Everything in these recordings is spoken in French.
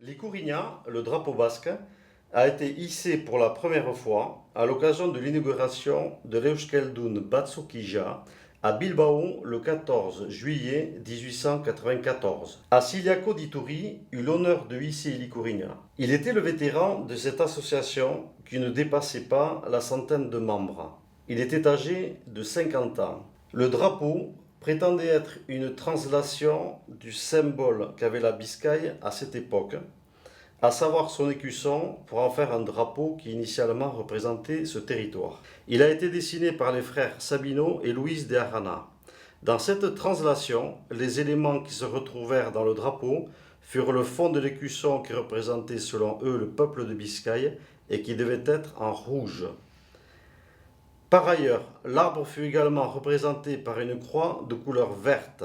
L'Ikurriña, le drapeau basque, a été hissé pour la première fois à l'occasion de l'inauguration de l'Euskeldun Batzukija à Bilbao le 14 juillet 1894. Asiliako d'Ituri eut l'honneur de hisser l'Ikurriña. Il était le vétéran de cette association qui ne dépassait pas la centaine de membres. Il était âgé de 50 ans. Le drapeau prétendait être une translation du symbole qu'avait la Biscaye à cette époque, à savoir son écusson pour en faire un drapeau qui initialement représentait ce territoire. Il a été dessiné par les frères Sabino et Luis de Arana. Dans cette translation, les éléments qui se retrouvèrent dans le drapeau furent le fond de l'écusson qui représentait selon eux le peuple de Biscaye et qui devait être en rouge. Par ailleurs, l'arbre fut également représenté par une croix de couleur verte,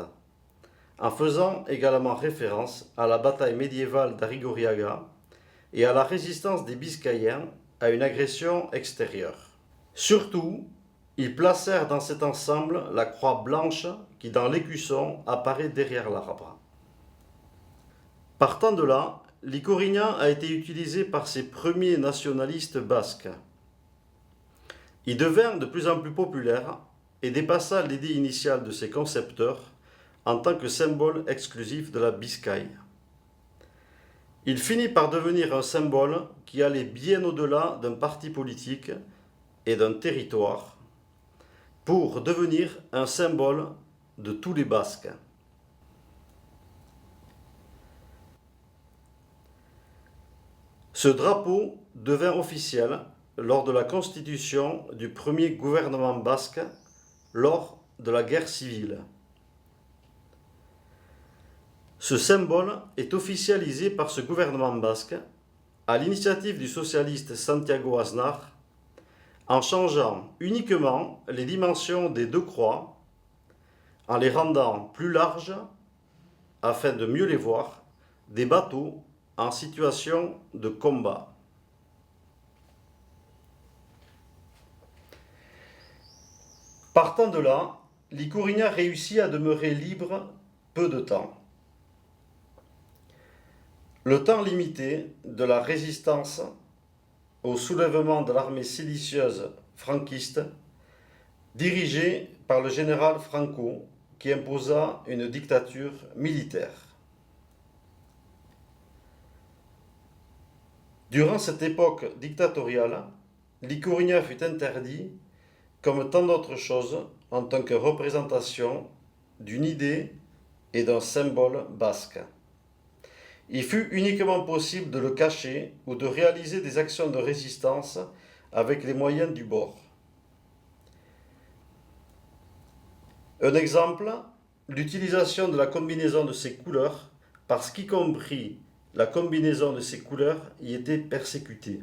en faisant également référence à la bataille médiévale d'Arigoriaga et à la résistance des Biscayens à une agression extérieure. Surtout, ils placèrent dans cet ensemble la croix blanche qui dans l'écusson apparaît derrière l'arbre. Partant de là, l'Ikurriña a été utilisé par ces premiers nationalistes basques. Il devint de plus en plus populaire et dépassa l'idée initiale de ses concepteurs en tant que symbole exclusif de la Biscaye. Il finit par devenir un symbole qui allait bien au-delà d'un parti politique et d'un territoire pour devenir un symbole de tous les Basques. Ce drapeau devint officiel lors de la constitution du premier gouvernement basque lors de la guerre civile. Ce symbole est officialisé par ce gouvernement basque à l'initiative du socialiste Santiago Aznar en changeant uniquement les dimensions des deux croix, en les rendant plus larges afin de mieux les voir, des bateaux en situation de combat. Partant de là, l'Ikurriña réussit à demeurer libre peu de temps. Le temps limité de la résistance au soulèvement de l'armée séditieuse franquiste, dirigée par le général Franco, qui imposa une dictature militaire. Durant cette époque dictatoriale, l'Ikurriña fut interdit, comme tant d'autres choses, en tant que représentation d'une idée et d'un symbole basque. Il fut uniquement possible de le cacher ou de réaliser des actions de résistance avec les moyens du bord. Un exemple, l'utilisation de la combinaison de ces couleurs, parce qu'y compris la combinaison de ces couleurs y était persécutée.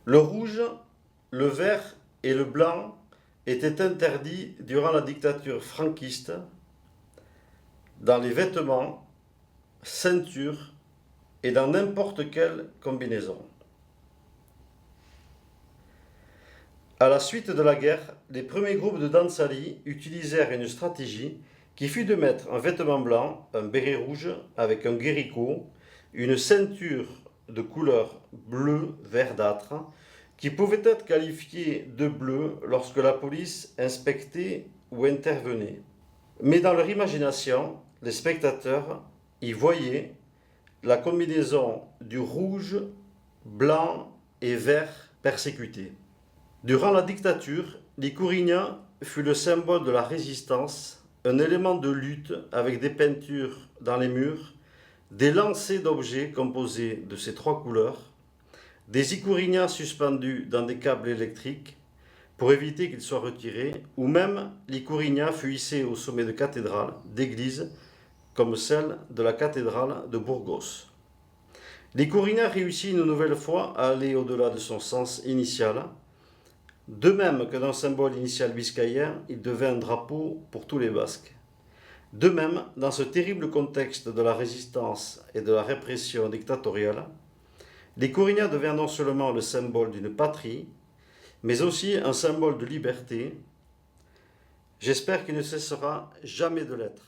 Le rouge, le vert et le blanc étaient interdits durant la dictature franquiste dans les vêtements, ceintures et dans n'importe quelle combinaison. À la suite de la guerre, les premiers groupes de dansali utilisèrent une stratégie qui fut de mettre un vêtement blanc, un béret rouge avec un guéricot, une ceinture de couleur bleu verdâtre qui pouvait être qualifiée de bleu lorsque la police inspectait ou intervenait. Mais dans leur imagination, les spectateurs y voyaient la combinaison du rouge, blanc et vert persécuté. Durant la dictature, l'Ikurriña fut le symbole de la résistance, un élément de lutte avec des peintures dans les murs, des lancers d'objets composés de ces trois couleurs, des Ikurriñas suspendus dans des câbles électriques pour éviter qu'ils soient retirés, ou même l'Ikurriña fut hissé au sommet de cathédrales, d'églises, comme celle de la cathédrale de Burgos. L'Ikurriña réussit une nouvelle fois à aller au-delà de son sens initial. De même que dans le symbole initial biscayen, il devint un drapeau pour tous les Basques. De même, dans ce terrible contexte de la résistance et de la répression dictatoriale, l'Ikurriña devient non seulement le symbole d'une patrie, mais aussi un symbole de liberté. J'espère qu'il ne cessera jamais de l'être.